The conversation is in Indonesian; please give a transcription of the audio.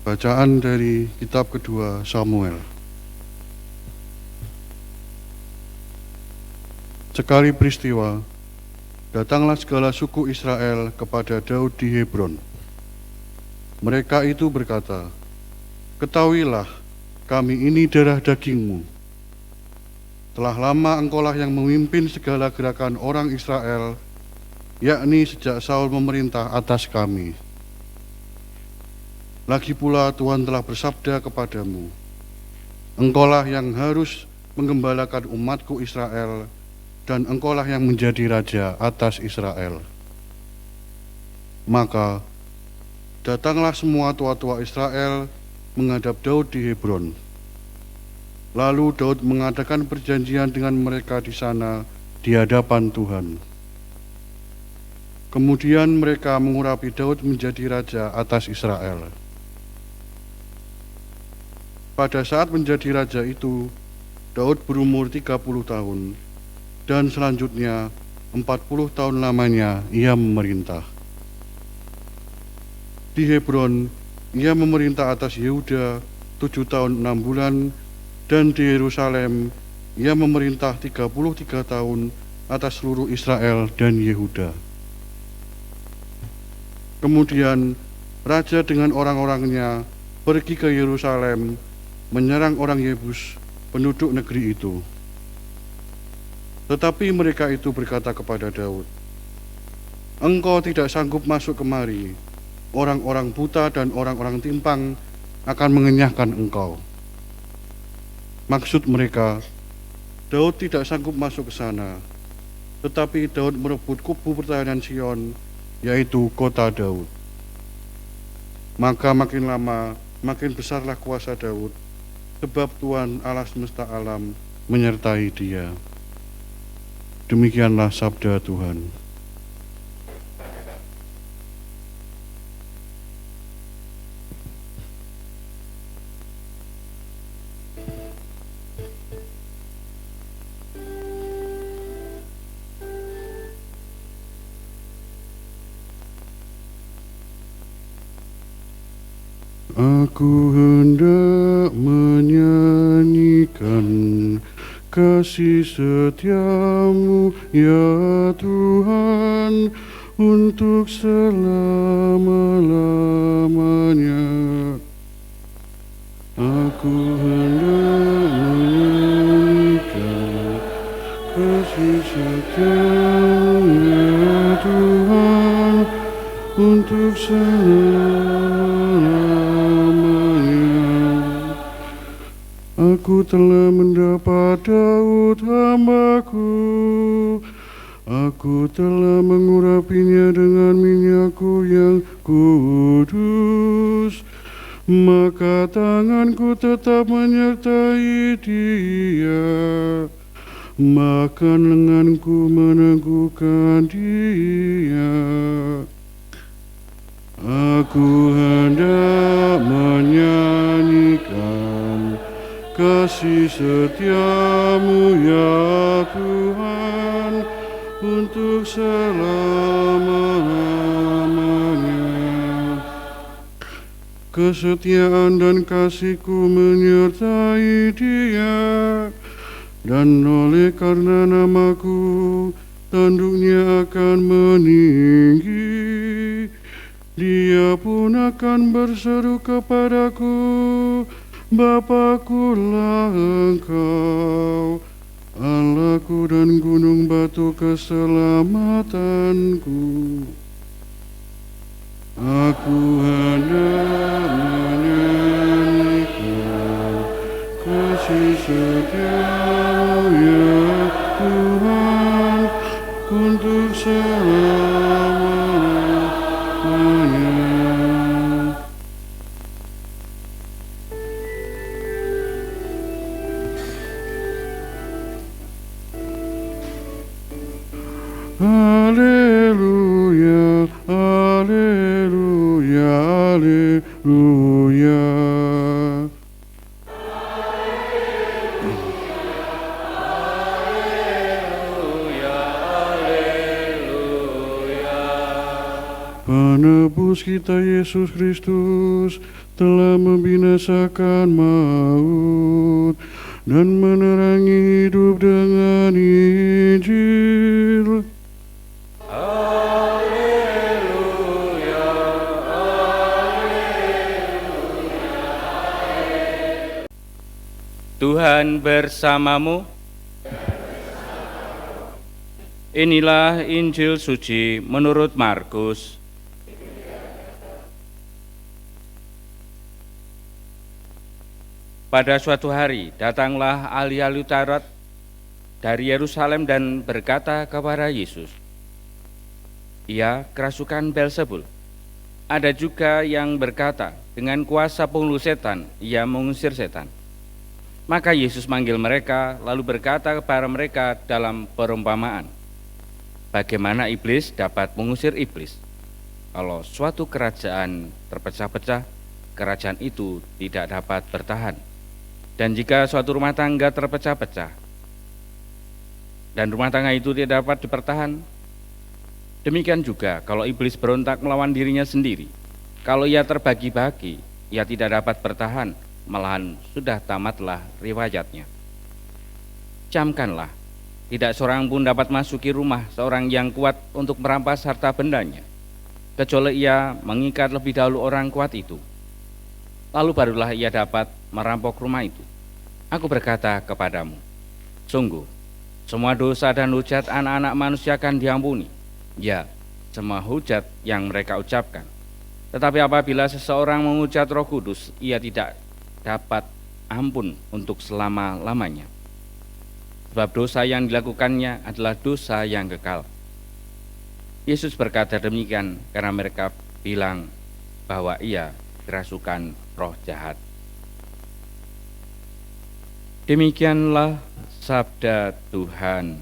Bacaan dari kitab kedua Samuel. Sekali peristiwa, datanglah segala suku Israel kepada Daud di Hebron. Mereka itu berkata, "Ketahuilah, kami ini darah dagingmu. Telah lama engkaulah yang memimpin segala gerakan orang Israel, yakni sejak Saul memerintah atas kami. Lagi pula Tuhan telah bersabda kepadamu, engkaulah yang harus menggembalakan umatku Israel, dan engkaulah yang menjadi raja atas Israel." Maka datanglah semua tua-tua Israel menghadap Daud di Hebron. Lalu Daud mengadakan perjanjian dengan mereka di sana di hadapan Tuhan. Kemudian mereka mengurapi Daud menjadi raja atas Israel. Pada saat menjadi raja itu, Daud berumur 30 tahun, dan selanjutnya 40 tahun lamanya ia memerintah. Di Hebron, ia memerintah atas Yehuda 7 tahun 6 bulan, dan di Yerusalem, ia memerintah 33 tahun atas seluruh Israel dan Yehuda. Kemudian, raja dengan orang-orangnya pergi ke Yerusalem, menyerang orang Yebus, penduduk negeri itu. Tetapi mereka itu berkata kepada Daud, "Engkau tidak sanggup masuk kemari. Orang-orang buta dan orang-orang timpang akan mengenyahkan engkau." Maksud mereka, Daud tidak sanggup masuk ke sana, tetapi Daud merebut kubu pertahanan Sion, yaitu kota Daud. Maka makin lama, makin besarlah kuasa Daud, sebab Tuhan Allah semesta alam menyertai dia. Demikianlah sabda Tuhan. Aku hendak menyanyikan kasih setiamu, ya Tuhan, untuk selama-lamanya. Aku hendak menyanyikan kasih setiamu, ya Tuhan, untuk selama-lamanya. Aku telah mendapat Daud hamba-Ku. Aku telah mengurapinya dengan minyak-Ku yang kudus. Maka tanganku tetap menyertai dia. Makan lenganku meneguhkan dia. Aku hendak menyanyikan kasih setiamu, ya Tuhan, untuk selama-lamanya. Kesetiaan dan kasih-Ku menyertai dia, dan oleh karena nama-Ku, tanduknya akan meninggi. Dia pun akan berseru kepadaku, Bapa-Kulah Engkau, Allahku dan gunung batu keselamatanku. Aku hendak menyanyikan kasih setiamu, ya Tuhan, untuk selama-lamanya. Haleluya, haleluya, haleluya. Penebus kita Yesus Kristus telah membinasakan maut dan menerangi hidup dengan Injil. Haleluya, Tuhan bersamamu. Inilah Injil suci menurut Markus. Pada suatu hari, datanglah ahli-ahli Taurat dari Yerusalem dan berkata kepada Yesus, "Ia kerasukan Beelzebul." Ada juga yang berkata, "Dengan kuasa penghulu setan, ia mengusir setan." Maka Yesus manggil mereka, lalu berkata kepada mereka dalam perumpamaan, "Bagaimana iblis dapat mengusir iblis? Kalau suatu kerajaan terpecah-pecah, kerajaan itu tidak dapat bertahan. Dan jika suatu rumah tangga terpecah-pecah, dan rumah tangga itu tidak dapat dipertahan, demikian juga kalau iblis berontak melawan dirinya sendiri. Kalau ia terbagi-bagi, ia tidak dapat bertahan, malahan sudah tamatlah riwayatnya. Camkanlah, tidak seorang pun dapat masuki rumah seorang yang kuat untuk merampas harta bendanya, kecuali ia mengikat lebih dahulu orang kuat itu. Lalu barulah ia dapat merampok rumah itu. Aku berkata kepadamu, sungguh, semua dosa dan hujat anak-anak manusia akan diampuni, ya, semua hujat yang mereka ucapkan. Tetapi apabila seseorang menghujat Roh Kudus, ia tidak dapat ampun untuk selama-lamanya. Sebab dosa yang dilakukannya adalah dosa yang kekal. Yesus berkata demikian karena mereka bilang bahwa ia kerasukan roh jahat. Demikianlah sabda Tuhan.